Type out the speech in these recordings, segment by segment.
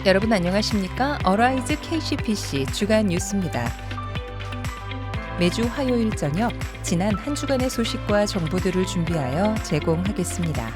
여러분 안녕하십니까? 어라이즈 KCPC 주간 뉴스입니다. 매주 화요일 저녁 지난 한 주간의 소식과 정보들을 준비하여 제공하겠습니다.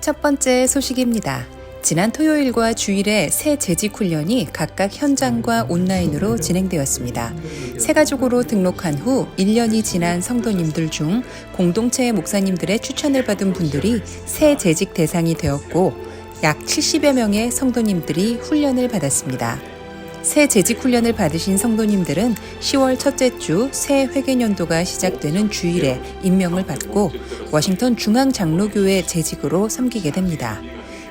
첫 번째 소식입니다. 지난 토요일과 주일에 새 재직 훈련이 각각 현장과 온라인으로 진행되었습니다. 새 가족으로 등록한 후 1년이 지난 성도님들 중 공동체 목사님들의 추천을 받은 분들이 새 재직 대상이 되었고 약 70여 명의 성도님들이 훈련을 받았습니다. 새 재직 훈련을 받으신 성도님들은 10월 첫째 주 새 회계년도가 시작되는 주일에 임명을 받고 워싱턴 중앙장로교회 재직으로 섬기게 됩니다.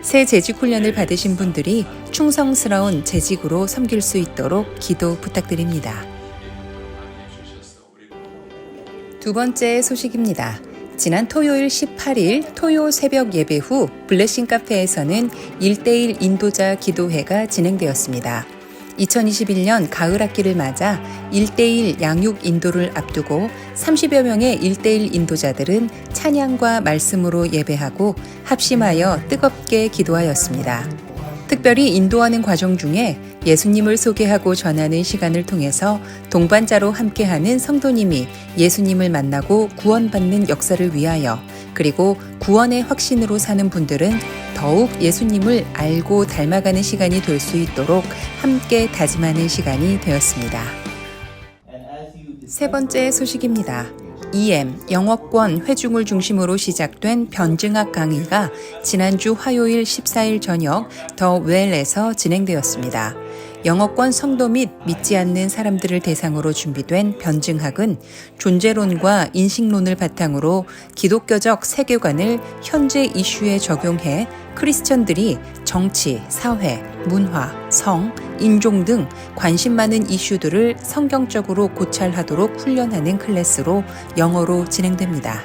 새 재직 훈련을 받으신 분들이 충성스러운 재직으로 섬길 수 있도록 기도 부탁드립니다. 두 번째 소식입니다. 지난 토요일 18일 토요 새벽 예배 후 블레싱 카페에서는 1대1 인도자 기도회가 진행되었습니다. 2021년 가을 학기를 맞아 1대1 양육 인도를 앞두고 30여 명의 1대1 인도자들은 찬양과 말씀으로 예배하고 합심하여 뜨겁게 기도하였습니다. 특별히 인도하는 과정 중에 예수님을 소개하고 전하는 시간을 통해서 동반자로 함께하는 성도님이 예수님을 만나고 구원받는 역사를 위하여 그리고 구원의 확신으로 사는 분들은 더욱 예수님을 알고 닮아가는 시간이 될 수 있도록 함께 다짐하는 시간이 되었습니다. 세 번째 소식입니다. EM 영어권 회중을 중심으로 시작된 변증학 강의가 지난주 화요일 14일 저녁 더 웰에서 진행되었습니다. 영어권 성도 및 믿지 않는 사람들을 대상으로 준비된 변증학은 존재론과 인식론을 바탕으로 기독교적 세계관을 현재 이슈에 적용해 크리스천들이 정치, 사회, 문화, 성, 인종 등 관심 많은 이슈들을 성경적으로 고찰하도록 훈련하는 클래스로 영어로 진행됩니다.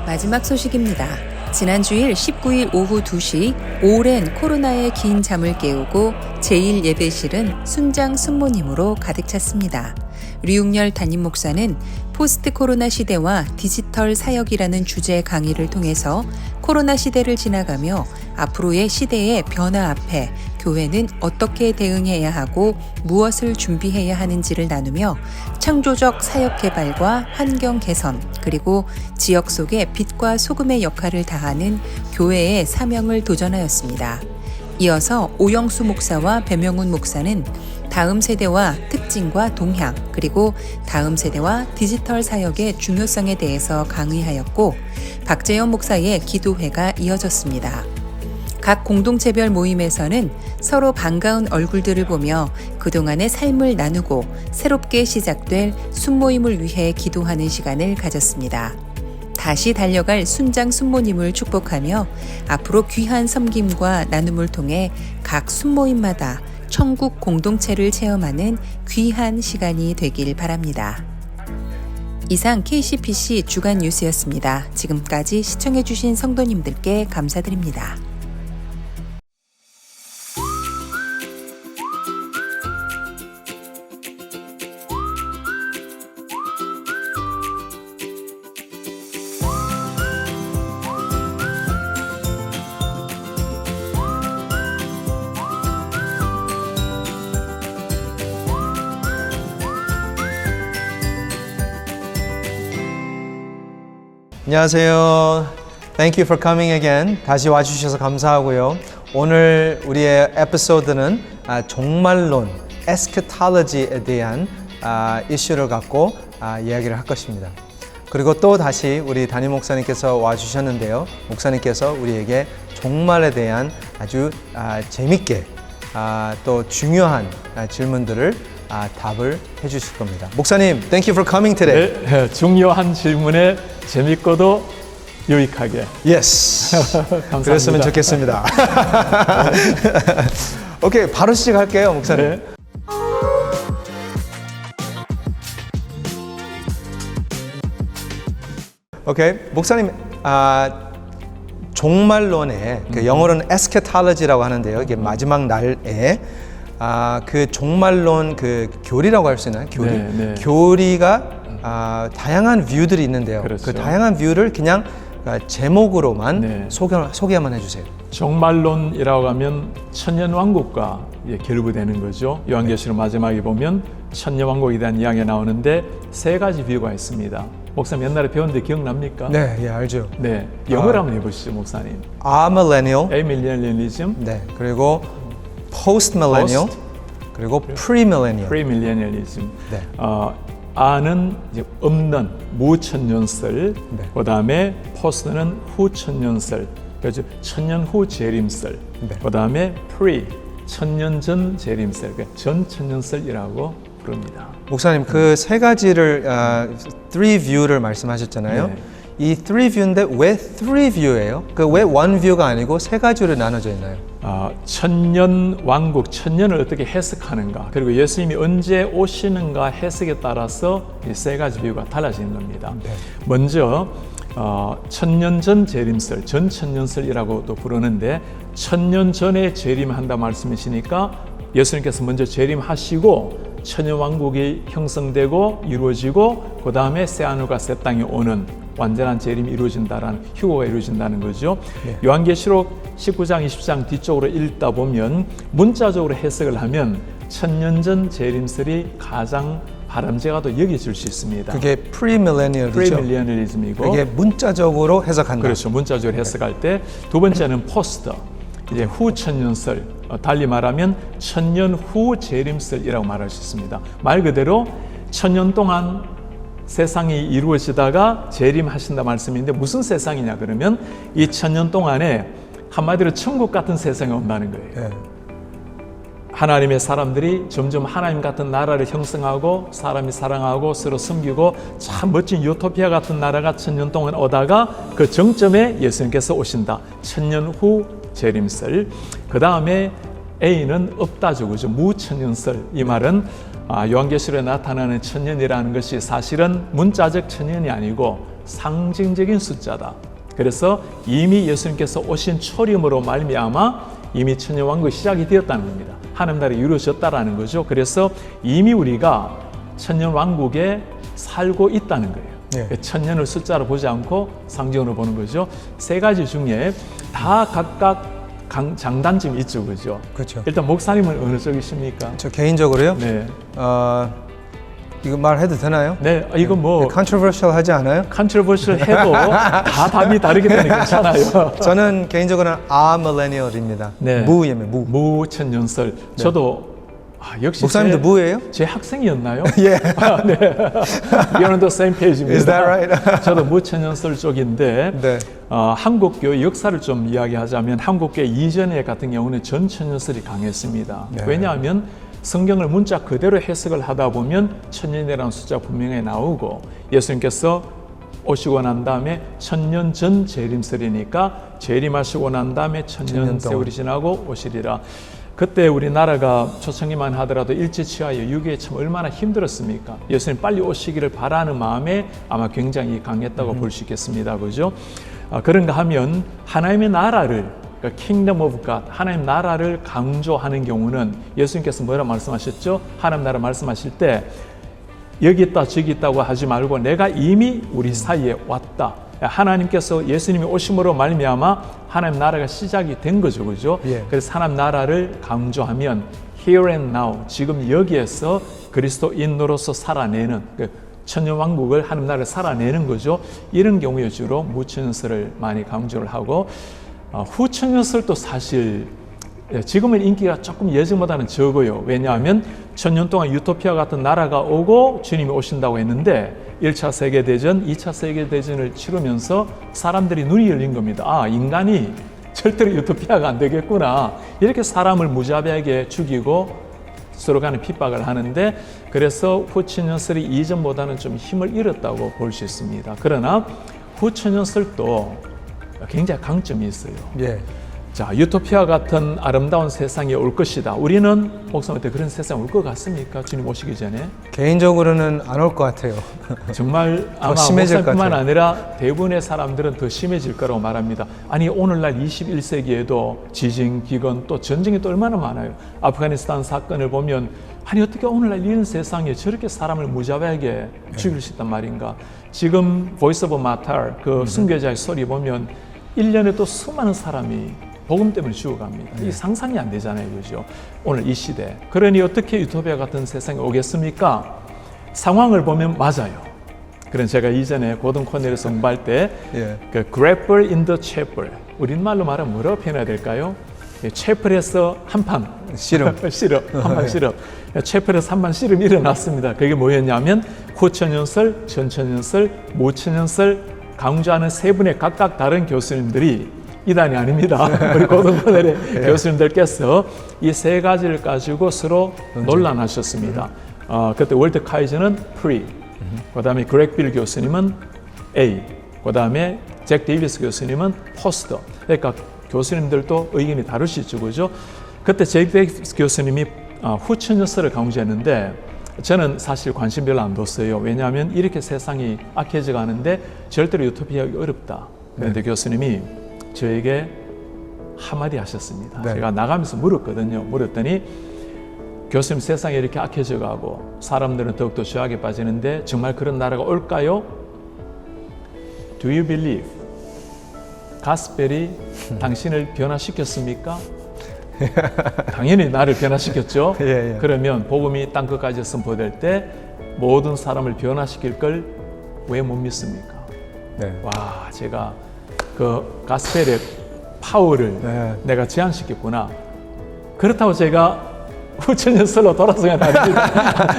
마지막 소식입니다. 지난 주일 19일 오후 2시 오랜 코로나의 긴 잠을 깨우고 제1예배실은 순장 순모님으로 가득 찼습니다. 류웅열 담임 목사는 포스트 코로나 시대와 디지털 사역이라는 주제 강의를 통해서 코로나 시대를 지나가며 앞으로의 시대의 변화 앞에 교회는 어떻게 대응해야 하고 무엇을 준비해야 하는지를 나누며 창조적 사역 개발과 환경 개선 그리고 지역 속의 빛과 소금의 역할을 다하는 교회의 사명을 도전하였습니다. 이어서 오영수 목사와 배명훈 목사는 다음 세대와 특징과 동향 그리고 다음 세대와 디지털 사역의 중요성에 대해서 강의하였고 박재현 목사의 기도회가 이어졌습니다. 각 공동체별 모임에서는 서로 반가운 얼굴들을 보며 그동안의 삶을 나누고 새롭게 시작될 순모임을 위해 기도하는 시간을 가졌습니다. 다시 달려갈 순장 순모님을 축복하며 앞으로 귀한 섬김과 나눔을 통해 각 순모임마다 천국 공동체를 체험하는 귀한 시간이 되길 바랍니다. 이상 KCPC 주간 뉴스였습니다. 지금까지 시청해주신 성도님들께 감사드립니다. 안녕하세요. Thank you for coming again. 다시 와주셔서 감사하고요. 오늘 우리의 에피소드는 종말론, eschatology에 대한 이슈를 갖고 이야기를 할 것입니다. 그리고 또 다시 우리 담임 목사님께서 와주셨는데요. 목사님께서 우리에게 종말에 대한 아주 재밌게 또 중요한 질문들을 답을 해주실 겁니다. 목사님, thank you for coming today. 네, 중요한 질문에 재밌고도 유익하게. Yes. 감사합니다. 그랬으면 좋겠습니다. 오케이, 바로 시작할게요, 목사님. 네. 오케이, 목사님, 종말론에 그 영어로는 eschatology라고 하는데요. 이게 마지막 날에 그 종말론 그 교리라고 할 수 있나요? 교리. 네, 네. 교리가 다양한 뷰들이 있는데요. 그렇죠. 그 다양한 뷰를 그냥 제목으로만 네. 소개 한번 해주세요. 종말론이라고 하면 천년왕국과 결부되는 거죠. 요한계시록 마지막에 보면 천년왕국에 대한 이야기가 나오는데 세 가지 뷰가 있습니다. 목사님 옛날에 배웠는데 기억납니까? 네, 예, 알죠. 네, 영어로 한번 해보시죠, 목사님. Amillennial, Amillennialism, 네, 그리고 Postmillennial, Post. 그리고 Premillennial. Premillennialism. 네. 아는 이제 없는 무천년설, 네. 그다음에 포스는 후천년설, 그래서 천년 후 재림설, 네. 그다음에 pre 천년 전 재림설, 그러니까 전 천년설이라고 부릅니다. 목사님 그 세 가지를 three view를 말씀하셨잖아요. 네. 이 three view인데 왜 three view예요? 그 왜 one view가 아니고 세 가지로 나눠져 있나요? 천년 왕국, 천년을 어떻게 해석하는가, 그리고 예수님이 언제 오시는가 해석에 따라서 이 세 가지 뷰가 달라지는 겁니다. 네. 먼저 천년 전 재림설, 전천년설이라고도 부르는데 천년 전에 재림한다 말씀이시니까 예수님께서 먼저 재림하시고 천년왕국이 형성되고 이루어지고 그 다음에 새하늘과 새 땅이 오는 완전한 재림이 이루어진다라는 휴거가 이루어진다는 거죠. 네. 요한계시록 19장, 20장 뒤쪽으로 읽다 보면 문자적으로 해석을 하면 천년 전 재림설이 가장 바람직하도 여겨질 수 있습니다. 그게 premillennial이죠. 프리밀리언리즘이고 그게 문자적으로 해석한다. 그렇죠. 문자적으로 해석할 때 두 번째는 포스트, 이제 후 천년설, 달리 말하면 천년 후 재림설이라고 말할 수 있습니다. 말 그대로 천년 동안 세상이 이루어지다가 재림하신다 말씀인데 무슨 세상이냐 그러면 이 천년 동안에 한마디로 천국 같은 세상이 온다는 거예요. 네. 하나님의 사람들이 점점 하나님 같은 나라를 형성하고 사람이 사랑하고 서로 섬기고 참 멋진 유토피아 같은 나라가 천년 동안 오다가 그 정점에 예수님께서 오신다. 천년 후 재림설. 그 다음에 A는 없다죠. 그죠? 무천년설. 이 말은 요한계시록에 나타나는 천년이라는 것이 사실은 문자적 천년이 아니고 상징적인 숫자다. 그래서 이미 예수님께서 오신 초림으로 말미암아 이미 천년왕국이 시작이 되었다는 겁니다. 하나님 나라가 이루어졌다라는 거죠. 그래서 이미 우리가 천년왕국에 살고 있다는 거예요. 네. 천년을 숫자로 보지 않고 상징으로 보는 거죠. 세 가지 중에 다 각각 장단점이 있죠, 그죠? 그렇죠. 일단 목사님은 어느 쪽이십니까? 저 개인적으로요. 네, 이거 말해도 되나요? 네, 이거 뭐 controversial 하지 않아요? 컨트로버셜 해도 다 답이 다르기 때문에 괜찮아요. 저는 개인적으로는 amillennial입니다. 네. 무예면 무. 무천년설. 저도 역시 목사님도 무예요? 제 학생이었나요? 예. 네. You're on the same page입니다. Is that right? 저도 무천년설 쪽인데 네. 한국교 역사를 좀 이야기하자면 한국교 이전에 같은 경우는 전천년설이 강했습니다. 네. 왜냐하면 성경을 문자 그대로 해석을 하다 보면 천년이라는 숫자 분명히 나오고 예수님께서 오시고 난 다음에 천년 전 재림설이니까 재림하시고 난 다음에 천년 세월이 지나고 오시리라. 그때 우리나라가 초창기만 하더라도 일제치하에 6.25에 참 얼마나 힘들었습니까? 예수님 빨리 오시기를 바라는 마음에 아마 굉장히 강했다고 볼 수 있겠습니다. 그죠? 그런가 하면 하나님의 나라를, 그러니까 Kingdom of God, 하나님 나라를 강조하는 경우는 예수님께서 뭐라 말씀하셨죠? 하나님 나라 말씀하실 때 여기 있다 저기 있다고 하지 말고 내가 이미 우리 사이에 왔다. 하나님께서 예수님이 오심으로 말미암아 하나님 나라가 시작이 된 거죠, 그죠? 예. 그래서 하나님 나라를 강조하면 here and now, 지금 여기에서 그리스도인으로서 살아내는 천년왕국을 하나님 나라를 살아내는 거죠. 이런 경우에 주로 무천년설을 많이 강조를 하고 후천년설도 사실 지금은 인기가 조금 예전보다는 적어요. 왜냐하면 천년 동안 유토피아 같은 나라가 오고 주님이 오신다고 했는데 1차 세계대전, 2차 세계대전을 치르면서 사람들이 눈이 열린 겁니다. 인간이 절대로 유토피아가 안 되겠구나. 이렇게 사람을 무자비하게 죽이고 서로 간에 핍박을 하는데 그래서 후천년설이 이전보다는 좀 힘을 잃었다고 볼 수 있습니다. 그러나 후천년설도 굉장히 강점이 있어요. 예. 자, 유토피아 같은 아름다운 세상이 올 것이다. 우리는 목사님한테 그런 세상 올 것 같습니까? 주님 오시기 전에. 개인적으로는 안 올 것 같아요. 정말 아마 심해질 것 목사님뿐만 같아요. 아니라 대부분의 사람들은 더 심해질 거라고 말합니다. 아니 오늘날 21세기에도 지진, 기근, 또 전쟁이 또 얼마나 많아요. 아프가니스탄 사건을 보면 아니 어떻게 오늘날 이런 세상에 저렇게 사람을 무자비하게 죽일 수 있단 말인가. 지금 보이스 오브 마탈 그 순교자의 소리 보면 1년에 또 수많은 사람이 복음 때문에 죽어갑니다. 이 상상이 안 되잖아요. 그죠? 오늘 이 시대. 그러니 어떻게 유토피아 같은 세상이 오겠습니까? 상황을 보면 맞아요. 그래서 제가 이전에 고등 코넬에서 공부할 때 그 grapple in the chapel, 우리말로 말하면 뭐라고 표현해야 될까요? 채플에서 한판 씨름. 씨름, 한판 씨름. 채플에서 한판 씨름이 일어났습니다. 그게 뭐였냐면 후천연설, 전천연설, 모천연설 강조하는 세 분의 각각 다른 교수님들이 이단이 아닙니다. 우리 고등부들의 교수님들께서 이 세 가지를 가지고 서로 논란하셨습니다. 그때 월트 카이저는 pre, 그 다음에 그렉 빌 교수님은 A, 그 다음에 잭 데이비스 교수님은 post. 그러니까 교수님들도 의견이 다를 수 있죠, 그죠? 그때 잭 데이비스 교수님이 후천연설을 강조했는데 저는 사실 관심 별로 안 뒀어요. 왜냐하면 이렇게 세상이 악해져 가는데 절대로 유토피아가 어렵다. 그런데 교수님이 저에게 한마디 하셨습니다. 네. 제가 나가면서 물었거든요. 물었더니 교수님 세상이 이렇게 악해져 가고 사람들은 더욱더 죄악에 빠지는데 정말 그런 나라가 올까요? Do you believe? 가스펠이 당신을 변화시켰습니까? 당연히 나를 변화시켰죠. 예. 그러면 복음이 땅끝까지 선포될 때 모든 사람을 변화시킬 걸 왜 못 믿습니까? 네. 와, 제가 그 가스펠의 파워를 내가 제한시켰구나. 그렇다고 제가 후천연설로 돌아서는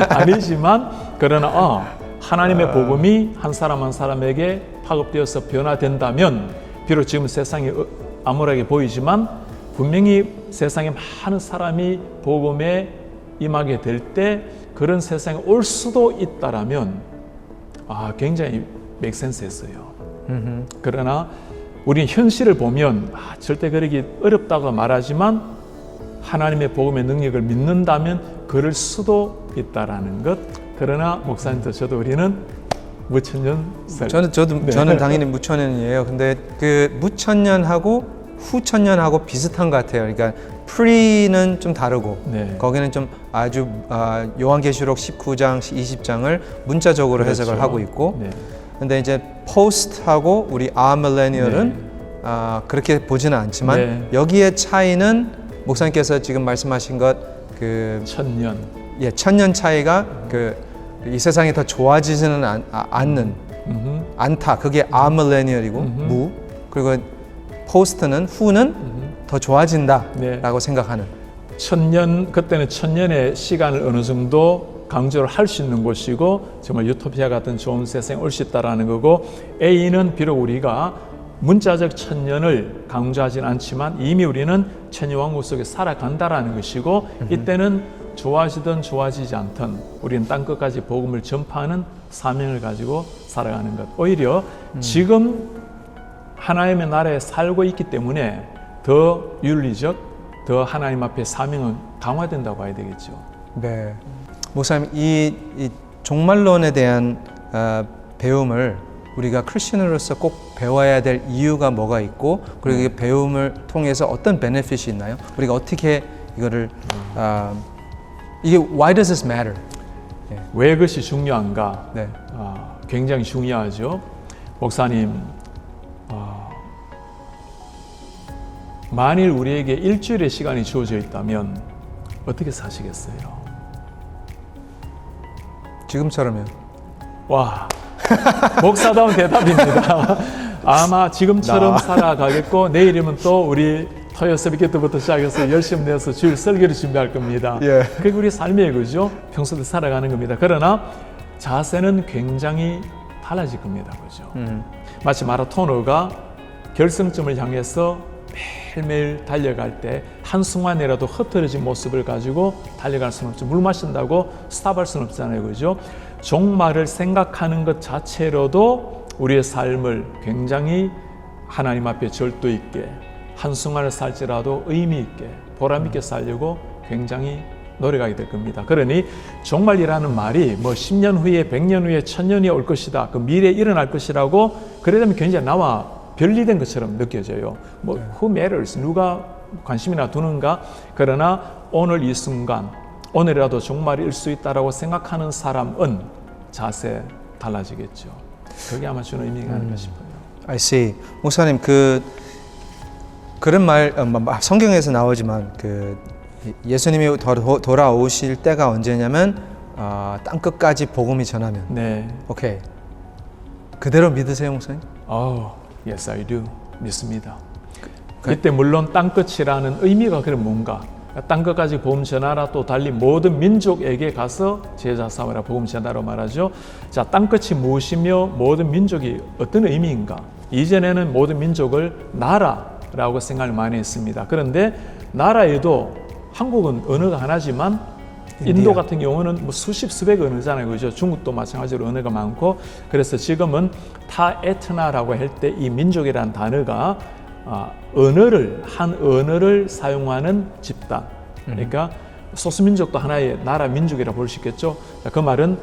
아니지만 그러나 하나님의 복음이 한 사람 한 사람에게 파급되어서 변화된다면 비록 지금 세상이 암울하게 보이지만 분명히 세상에 많은 사람이 복음에 임하게 될 때 그런 세상에 올 수도 있다라면 굉장히 맥센스했어요. 그러나 우리는 현실을 보면 절대 그러기 어렵다고 말하지만 하나님의 복음의 능력을 믿는다면 그럴 수도 있다라는 것. 그러나 목사님도 저도 우리는 무천년설. 저는 당연히 무천년이에요. 근데 그 무천년하고 후천년하고 비슷한 것 같아요. 그러니까 pre는 좀 다르고 거기는 좀 아주 요한계시록 19장, 20장을 문자적으로 해석을 하고 있고 근데 이제 post하고 우리 아밀레니얼은 그렇게 보지는 않지만 여기에 차이는 목사님께서 지금 말씀하신 것 그 천년. 천년 차이가 이 세상이 더 좋아지지는 않다. 그게 아밀레니얼이고 무. 그리고 포스트는 후는 더 좋아진다라고 생각하는. 천년, 그때는 천년의 시간을 어느 정도 강조를 할 수 있는 곳이고 정말 유토피아 같은 좋은 세상에 올 수 있다라는 거고 A는 비록 우리가 문자적 천년을 강조하진 않지만 이미 우리는 천년왕국 속에 살아간다라는 것이고 이때는 좋아지든 좋아지지 않든 우리는 땅끝까지 복음을 전파하는 사명을 가지고 살아가는 것. 오히려 지금 하나님의 나라에 살고 있기 때문에 더 윤리적, 더 하나님 앞에 사명은 강화된다고 봐야 되겠죠. 네. 목사님, 이 종말론에 대한 배움을 우리가 크리스천으로서 꼭 배워야 될 이유가 뭐가 있고 그리고 이 배움을 통해서 어떤 베네핏이 있나요? 우리가 어떻게 이거를 이게 why does this matter? 왜 그것이 중요한가? 네. 굉장히 중요하죠. 목사님, 만일 우리에게 일주일의 시간이 주어져 있다면 어떻게 사시겠어요? 지금처럼요. 와, 목사다운 대답입니다. 아마 지금처럼 살아가겠고 내일이면 또 우리 토요새벽기도부터 시작해서 열심히 내서 주일 설교를 준비할 겁니다. 그게 우리 삶이에요, 그죠? 평소에 살아가는 겁니다. 그러나 자세는 굉장히 달라질 겁니다, 그죠? 마치 마라토너가 결승점을 향해서 매일매일 달려갈 때 한순간이라도 흐트러진 모습을 가지고 달려갈 수는 없죠. 물 마신다고 스탑할 수는 없잖아요, 그죠? 종말을 생각하는 것 자체로도 우리의 삶을 굉장히 하나님 앞에 절도 있게 한순간을 살지라도 의미 있게 보람 있게 살려고 굉장히 노력하게 될 겁니다. 그러니 종말이라는 말이 뭐 10년 후에 100년 후에 1000년이 올 것이다. 그 미래에 일어날 것이라고 그러려면 굉장히 나와 별리된 것처럼 느껴져요. 뭐 who matters? 누가 관심이나 두는가? 그러나 오늘 이 순간 오늘이라도 종말일 수 있다라고 생각하는 사람은 자세 달라지겠죠. 그게 아마 주는 의미가 아닐까 싶어요. I see. 목사님 그런 말 성경에서 나오지만 예수님이 돌아오실 때가 언제냐면 땅 끝까지 복음이 전하면. 네. 오케이. 그대로 믿으세요, 목사님? Yes, I do. 믿습니다. 이때 물론 땅끝이라는 의미가 그럼 뭔가? 땅끝까지 복음 전하라 또 달리 모든 민족에게 가서 제자 삼으라 복음 전하라 말하죠. 자, 땅끝이 무엇이며 모든 민족이 어떤 의미인가? 이전에는 모든 민족을 나라라고 생각을 많이 했습니다. 그런데 나라에도 한국은 언어가 하나지만 인도 같은 경우는 뭐 수십 수백 언어잖아요, 그죠? 중국도 마찬가지로 언어가 많고 그래서 지금은 타 에트나라고 할 때 이 민족이라는 단어가 한 언어를 사용하는 집단. 그러니까 소수민족도 하나의 나라 민족이라 볼 수 있겠죠. 그 말은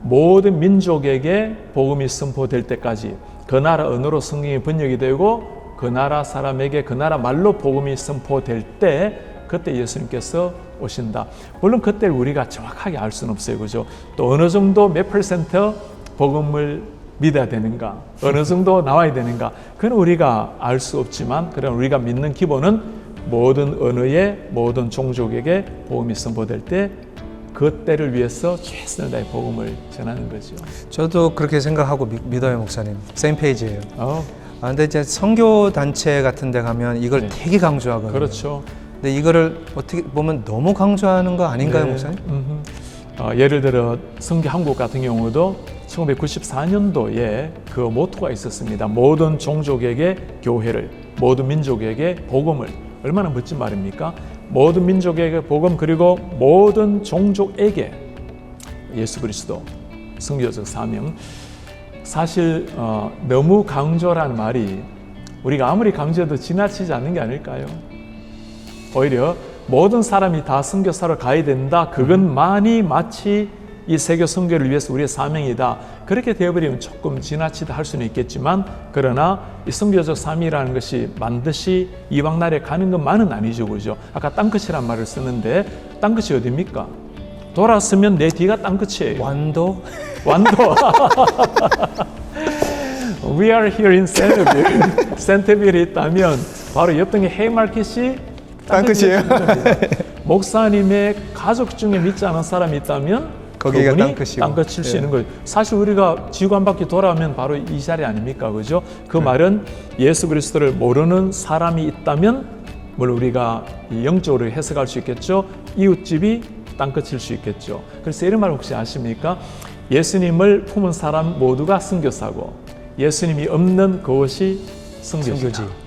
모든 민족에게 복음이 선포될 때까지 그 나라 언어로 성경이 번역이 되고 그 나라 사람에게 그 나라 말로 복음이 선포될 때 그때 예수님께서 오신다. 물론 그때를 우리가 정확하게 알 수는 없어요, 그죠? 또 어느 정도 몇 %, 복음을 믿어야 되는가, 어느 정도 나와야 되는가, 그건 우리가 알 수 없지만, 그럼 우리가 믿는 기본은 모든 언어의 모든 종족에게 복음이 선포될 때 그때를 위해서 최선을 다해 복음을 전하는 거죠. 저도 그렇게 생각하고 믿어요, 목사님. same page예요. 근데 이제 선교 단체 같은 데 가면 이걸 되게 강조하거든요. 그렇죠. 근데 이거를 어떻게 보면 너무 강조하는 거 아닌가요, 목사님? 예를 들어 성교 한국 같은 경우도 1994년도에 그 모토가 있었습니다. 모든 종족에게 교회를, 모든 민족에게 복음을. 얼마나 멋진 말입니까? 모든 민족에게 복음, 그리고 모든 종족에게 예수 그리스도, 선교적 사명. 사실 너무 강조라는 말이 우리가 아무리 강조해도 지나치지 않는 게 아닐까요? 오히려 모든 사람이 다 선교사로 가야 된다. 그것만이 마치 이 세계 선교를 위해서 우리의 사명이다. 그렇게 되어버리면 조금 지나치다 할 수는 있겠지만, 그러나 이 선교적 사명이라는 것이 반드시 이방 나라에 가는 것만은 아니죠, 그죠? 아까 땅끝이란 말을 쓰는데 땅끝이 어디입니까? 돌았으면 내 뒤가 땅끝이에요. 완도? We are here in 센터빌. 센터빌에 있다면 바로 옆 동에 헤이마켓이 땅끝이에요. 목사님의 가족 중에 믿지 않은 사람이 있다면 거기가 땅끝이고 땅끝일 수 있는 거예요. 사실 우리가 지구 한 바퀴 돌아오면 바로 이 자리 아닙니까, 그죠? 그 말은 예수 그리스도를 모르는 사람이 있다면 물론 우리가 영적으로 해석할 수 있겠죠. 이웃집이 땅끝일 수 있겠죠. 그래서 이런 말 혹시 아십니까? 예수님을 품은 사람 모두가 선교사고 예수님이 없는 그것이 선교지다.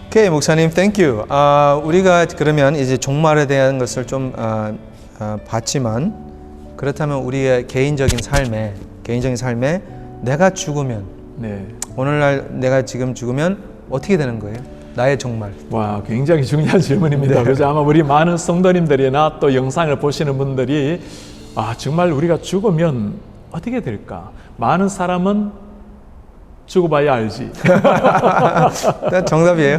오케이, 목사님, thank you. 우리가 그러면 이제 종말에 대한 것을 좀 봤지만, 그렇다면 우리의 개인적인 삶에 내가 죽으면, 오늘날 내가 지금 죽으면 어떻게 되는 거예요? 나의 종말. 와, 굉장히 중요한 질문입니다. 그죠? 아마 우리 많은 성도님들이나 또 영상을 보시는 분들이 정말 우리가 죽으면 어떻게 될까? 많은 사람은 죽어봐야 알지. 정답이에요.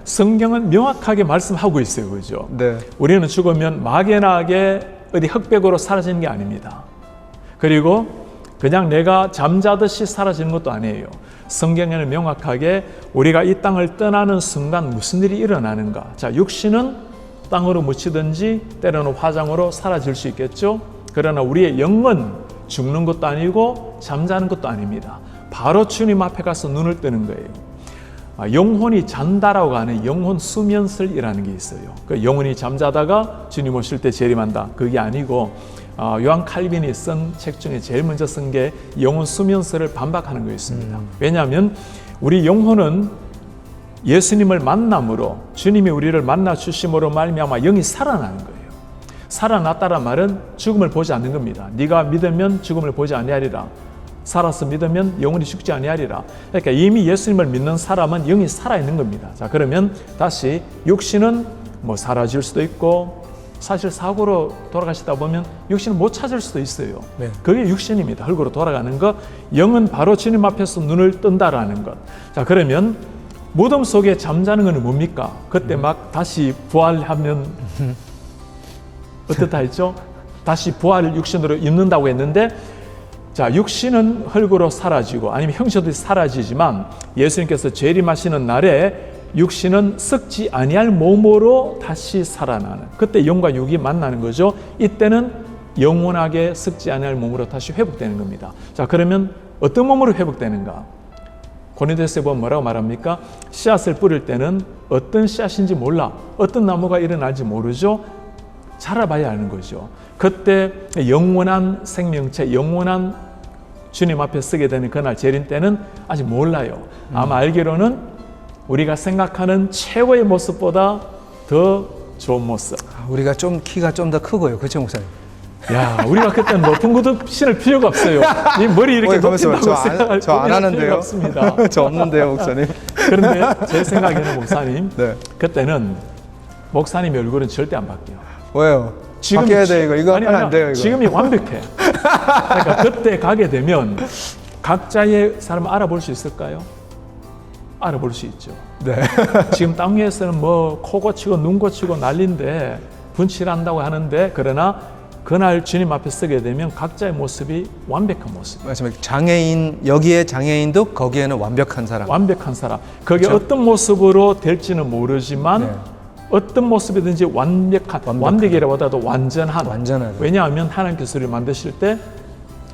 성경은 명확하게 말씀하고 있어요, 그죠? 네. 우리는 죽으면 막연하게 어디 흑백으로 사라지는 게 아닙니다. 그리고 그냥 내가 잠자듯이 사라지는 것도 아니에요. 성경에는 명확하게 우리가 이 땅을 떠나는 순간 무슨 일이 일어나는가. 자, 육신은 땅으로 묻히든지 때로는 화장으로 사라질 수 있겠죠. 그러나 우리의 영은 죽는 것도 아니고 잠자는 것도 아닙니다. 바로 주님 앞에 가서 눈을 뜨는 거예요. 영혼이 잔다라고 하는 영혼 수면설이라는 게 있어요. 그 영혼이 잠자다가 주님 오실 때 재림한다. 그게 아니고 요한 칼빈이 쓴 책 중에 제일 먼저 쓴 게 영혼 수면설을 반박하는 거였습니다. 왜냐하면 우리 영혼은 예수님을 만남으로 주님이 우리를 만나 주심으로 말미암아 영이 살아나는 거예요. 살아났다란 말은 죽음을 보지 않는 겁니다. 네가 믿으면 죽음을 보지 아니하리라. 살아서 믿으면 영원히 죽지 아니하리라. 그러니까 이미 예수님을 믿는 사람은 영이 살아있는 겁니다. 자, 그러면 다시 육신은 뭐 사라질 수도 있고 사실 사고로 돌아가시다 보면 육신은 못 찾을 수도 있어요. 네. 그게 육신입니다. 흙으로 돌아가는 것. 영은 바로 주님 앞에서 눈을 뜬다라는 것. 자, 그러면 무덤 속에 잠자는 것은 뭡니까? 그때 막 다시 부활하면 어떻다 했죠? 다시 부활 육신으로 입는다고 했는데, 자, 육신은 흙으로 사라지고 아니면 형체도 사라지지만 예수님께서 재림하시는 날에 육신은 썩지 아니할 몸으로 다시 살아나는, 그때 영과 육이 만나는 거죠. 이때는 영원하게 썩지 아니할 몸으로 다시 회복되는 겁니다. 자, 그러면 어떤 몸으로 회복되는가? 고린도서에 보면 뭐라고 말합니까? 씨앗을 뿌릴 때는 어떤 씨앗인지 몰라, 어떤 나무가 일어날지 모르죠. 자라봐야 하는 거죠. 그때 영원한 생명체, 영원한 주님 앞에 서게 되는 그날 재림 때는 아직 몰라요. 아마 알기로는 우리가 생각하는 최고의 모습보다 더 좋은 모습. 우리가 좀 키가 좀 더 크고요. 그렇죠, 목사님? 야, 우리가 그때는 높은 구두 신을 필요가 없어요. 이 머리 이렇게 높인다고 생각할 저안 필요가 하는데요. 없습니다. 저 없는데요, 목사님. 그런데 제 생각에는 목사님, 네. 그때는 목사님 얼굴은 절대 안 바뀌어요. 왜요? 바뀌어야 돼, 이거 하면 안 돼요, 이거. 지금이 완벽해. 그러니까 그때 가게 되면 각자의 사람을 알아볼 수 있을까요? 알아볼 수 있죠. 네. 지금 땅 위에서는 뭐 코 고치고 눈 고치고 난리인데 분칠한다고 하는데, 그러나 그날 주님 앞에 서게 되면 각자의 모습이 완벽한 모습. 맞습니다. 장애인, 여기에 장애인도 거기에는 완벽한 사람. 완벽한 사람. 그게 그렇죠? 어떤 모습으로 될지는 모르지만 네. 어떤 모습이든지 완벽이라보다도 완전한. 완전하죠. 왜냐하면 하나님께서 우리를 만드실 때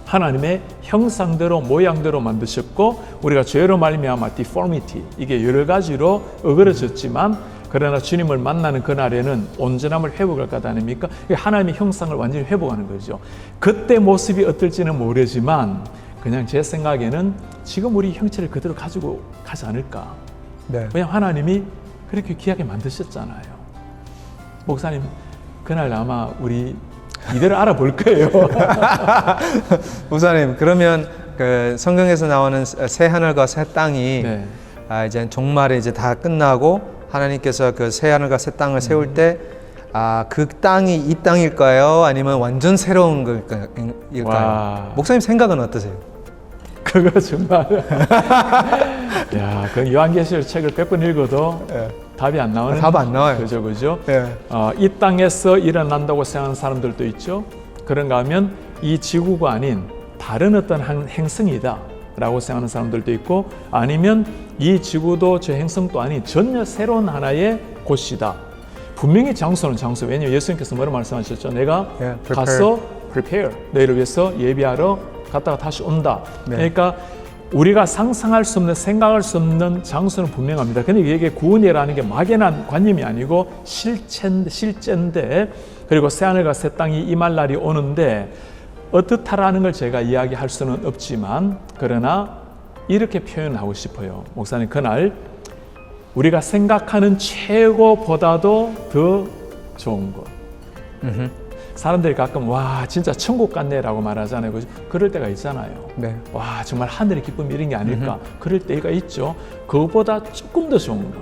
하나님의 형상대로 모양대로 만드셨고, 우리가 죄로 말미암아 deformity, 이게 여러 가지로 어그러졌지만 그러나 주님을 만나는 그날에는 온전함을 회복할 것 아닙니까? 하나님의 형상을 완전히 회복하는 거죠. 그때 모습이 어떨지는 모르지만 그냥 제 생각에는 지금 우리 형체를 그대로 가지고 가지 않을까. 네. 왜냐하면 하나님이 그렇게 귀하게 만드셨잖아요. 목사님, 그날 아마 우리 이대로 알아볼 거예요. 목사님, 그러면 그 성경에서 나오는 새 하늘과 새 땅이 네. 이제 종말에 이제 다 끝나고 하나님께서 그 새 하늘과 새 땅을 세울 때 그 땅이 이 땅일까요? 아니면 완전 새로운 걸까요? 와. 목사님 생각은 어떠세요? 그거 정말 야, 그 요한계시록 책을 100번 읽어도 답이 안 나오는. 답 안 나와요. 그죠. 네. 이 땅에서 일어난다고 생각하는 사람들도 있죠. 그런가 하면 이 지구가 아닌 다른 어떤 한 행성이다 라고 생각하는 사람들도 있고, 아니면 이 지구도 저 행성도 아닌 전혀 새로운 하나의 곳이다. 분명히 장소는 장소. 왜냐하면 예수님께서 뭐라고 말씀하셨죠? 내가 가서 prepare, 너희를 위해서 예비하러 갔다가 다시 온다. 네. 그러니까 우리가 상상할 수 없는, 생각할 수 없는 장소는 분명합니다. 근데 이게 구원이라는 게 막연한 관념이 아니고 실제인데, 그리고 새하늘과 새 땅이 임할 날이 오는데 어떻다라는 걸 제가 이야기할 수는 없지만, 그러나 이렇게 표현하고 싶어요. 목사님, 그날 우리가 생각하는 최고보다도 더 좋은 것. 사람들이 가끔 와, 진짜 천국 같네라고 말하잖아요. 그럴 때가 있잖아요. 네. 와, 정말 하늘의 기쁨이 이런 게 아닐까. 그럴 때가 있죠. 그것보다 조금 더 좋은 거.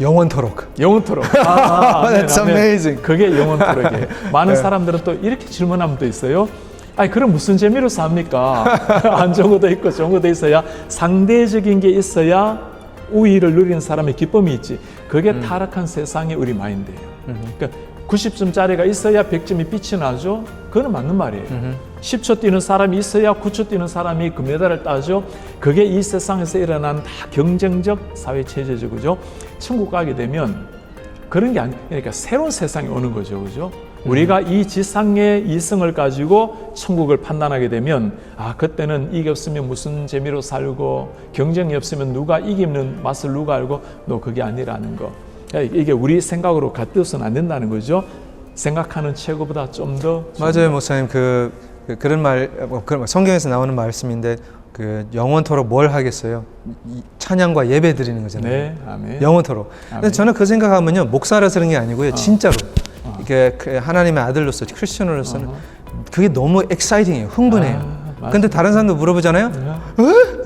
영원토록. 영원토록. That's amazing. 그게 영원토록이에요. 많은 사람들은 또 이렇게 질문하면 또 있어요. 아니, 그럼 무슨 재미로 삽니까? 안 좋은 것도 있고 좋은 것도 있어야, 상대적인 게 있어야 우위를 누리는 사람의 기쁨이 있지. 그게 타락한 세상의 우리 마인드예요. 그러니까 90점짜리가 있어야 100점이 빛이 나죠. 그건 맞는 말이에요. 10초 뛰는 사람이 있어야 9초 뛰는 사람이 금메달을 따죠. 그게 이 세상에서 일어난 다 경쟁적 사회 체제죠. 그죠? 천국 가게 되면 그런 게 그러니까 새로운 세상이 오는 거죠. 그죠? 우리가 이 지상의 이성을 가지고 천국을 판단하게 되면, 그때는 이게 없으면 무슨 재미로 살고, 경쟁이 없으면 누가 이기는 맛을 누가 알고, 너 그게 아니라는 거. 이게 우리 생각으로 갖춰서는 안 된다는 거죠. 생각하는 최고보다 좀 더. 맞아요, 목사님. 그런 말, 성경에서 나오는 말씀인데, 영원토록 뭘 하겠어요? 찬양과 예배 드리는 거잖아요. 네, 아멘. 영원토록. 아멘. 근데 저는 그 생각하면요, 목사라서 그런 게 아니고요, 진짜로. 이게 하나님의 아들로서, 크리스천으로서는 그게 너무 엑사이팅해요. 흥분해요. 근데 다른 사람도 물어보잖아요. 어?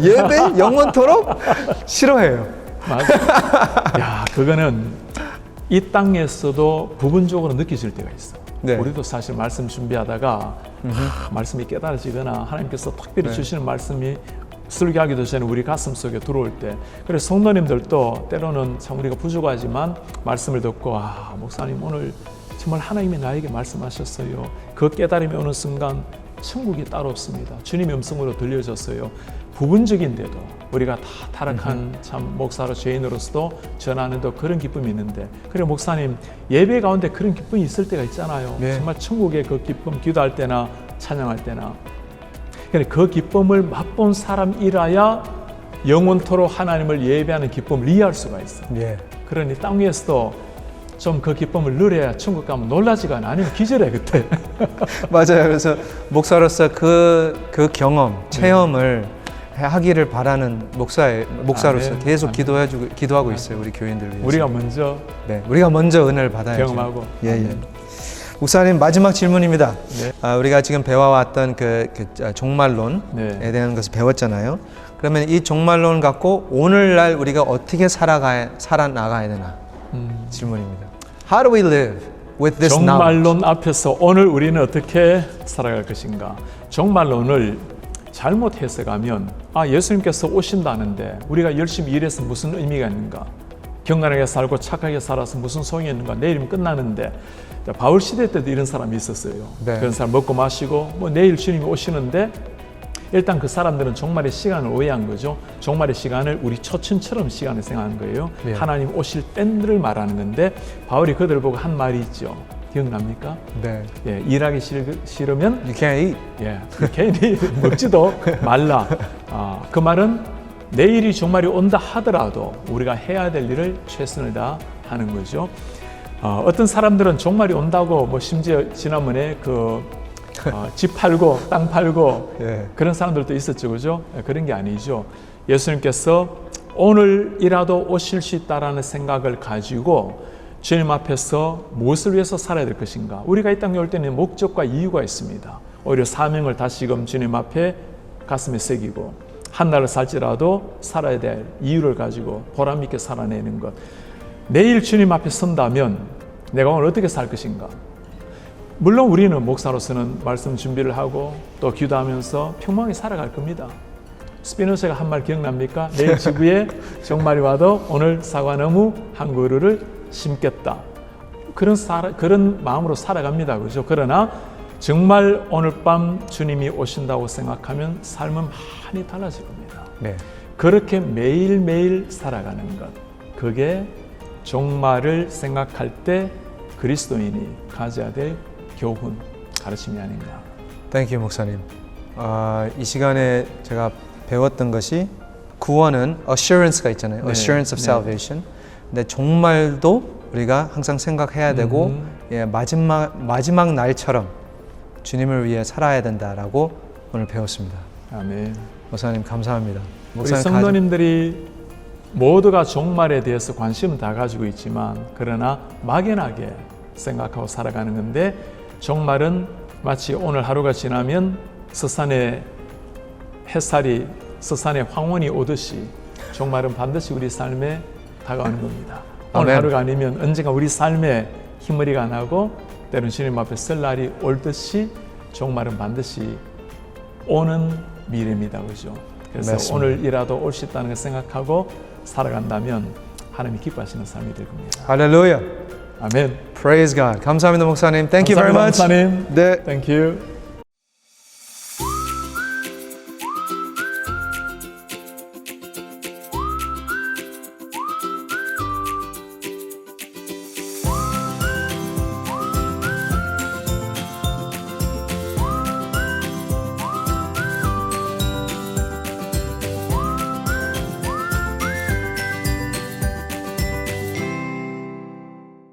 예배 영원토록 싫어해요. 맞아. 야, 그거는 이 땅에서도 부분적으로 느껴질 때가 있어. 네. 우리도 사실 말씀 준비하다가 말씀이 깨달아지거나 하나님께서 특별히 네. 주시는 말씀이 설교하기도 전에 우리 가슴 속에 들어올 때, 그래서 성도님들도 때로는 참 우리가 부족하지만 말씀을 듣고 목사님 오늘 정말 하나님이 나에게 말씀하셨어요. 그 깨달음이 오는 순간 천국이 따로 없습니다. 주님의 음성으로 들려졌어요. 부분적인데도 우리가 다 타락한 참 목사로 죄인으로서도 전하는데 그런 기쁨이 있는데, 그래 목사님 예배 가운데 그런 기쁨이 있을 때가 있잖아요. 네. 정말 천국의 그 기쁨, 기도할 때나 찬양할 때나. 그 기쁨을 맛본 사람이라야 영원토록 하나님을 예배하는 기쁨을 이해할 수가 있어. 예. 그러니 땅 위에서도 좀 그 기쁨을 누려야 천국 가면 놀라지가 않아. 아니면 기절해 그때. 맞아요. 그래서 목사로서 그 경험, 체험을 하기를 바라는 목사로서 아멘. 계속 아멘. 기도하고 있어요. 우리 교인들 위해서. 우리가 먼저 우리가 먼저 은혜를 받아야죠. 경험하고. 예. 목사님 마지막 질문입니다. 네. 우리가 지금 배워왔던 그 종말론에 네. 대한 것을 배웠잖아요. 그러면 이 종말론 갖고 오늘날 우리가 어떻게 살아나가야 되나 질문입니다. How do we live with this knowledge? 종말론 앞에서 오늘 우리는 어떻게 살아갈 것인가? 종말론을 잘못 해석하면 예수님께서 오신다는데 우리가 열심히 일해서 무슨 의미가 있는가? 경건하게 살고 착하게 살아서 무슨 소용이 있는가? 내일이면 끝나는데. 바울 시대 때도 이런 사람이 있었어요. 네. 그런 사람 먹고 마시고 내일 주님이 오시는데 일단 그 사람들은 종말의 시간을 오해한 거죠. 종말의 시간을 우리 초춘처럼 시간을 생각하는 거예요. 네. 하나님 오실 때를 말하는 건데 바울이 그들을 보고 한 말이 있죠. 기억납니까? 네. 예, 일하기 싫으면 You can't eat. 예, 괜히 먹지도 말라. 그 말은 내일이 종말이 온다 하더라도 우리가 해야 될 일을 최선을 다하는 거죠. 어떤 사람들은 종말이 온다고 심지어 지난번에 집 팔고 땅 팔고 예. 그런 사람들도 있었죠, 그죠? 그런 게 아니죠. 예수님께서 오늘이라도 오실 수 있다라는 생각을 가지고 주님 앞에서 무엇을 위해서 살아야 될 것인가? 우리가 이 땅에 올 때는 목적과 이유가 있습니다. 오히려 사명을 다시금 주님 앞에 가슴에 새기고 한 날을 살지라도 살아야 될 이유를 가지고 보람 있게 살아내는 것. 내일 주님 앞에 선다면 내가 오늘 어떻게 살 것인가? 물론 우리는 목사로서는 말씀 준비를 하고 또 기도하면서 평범하게 살아갈 겁니다. 스피노자가 한 말 기억납니까? 내일 지구에 종말이 와도 오늘 사과나무 한 그루를 심겠다. 그런 마음으로 살아갑니다. 그렇죠? 그러나 정말 오늘 밤 주님이 오신다고 생각하면 삶은 많이 달라질 겁니다. 네. 그렇게 매일매일 살아가는 것, 그게 종말을 생각할 때 그리스도인이 가져야 될 교훈, 가르침이 아닌가. Thank you, 목사님. 이 시간에 제가 배웠던 것이 구원은 assurance가 있잖아요. 네, assurance of 네. salvation. 근데 종말도 우리가 항상 생각해야 되고 마지막 날처럼 주님을 위해 살아야 된다라고 오늘 배웠습니다. 아멘. 목사님 감사합니다. 우리 성도님들이 모두가 종말에 대해서 관심은 다 가지고 있지만 그러나 막연하게 생각하고 살아가는 건데, 종말은 마치 오늘 하루가 지나면 서산의 햇살이 서산의 황혼이 오듯이 종말은 반드시 우리 삶에 다가오는 겁니다. 오늘 아멘. 하루가 아니면 언젠가 우리 삶에 흰머리가 나고 때로는 주님 앞에 설 날이 올 듯이 종말은 반드시 오는 미래입니다. 그죠? 그래서 맞습니다. 오늘이라도 올 수 있다는 걸 생각하고 살아간다면 하나님이 기뻐하시는 삶이 될 겁니다. 할렐루야. 아멘. Praise God. 감사합니다, 목사님. Thank you very much. 감사합니다, 목사님. 네. Thank you.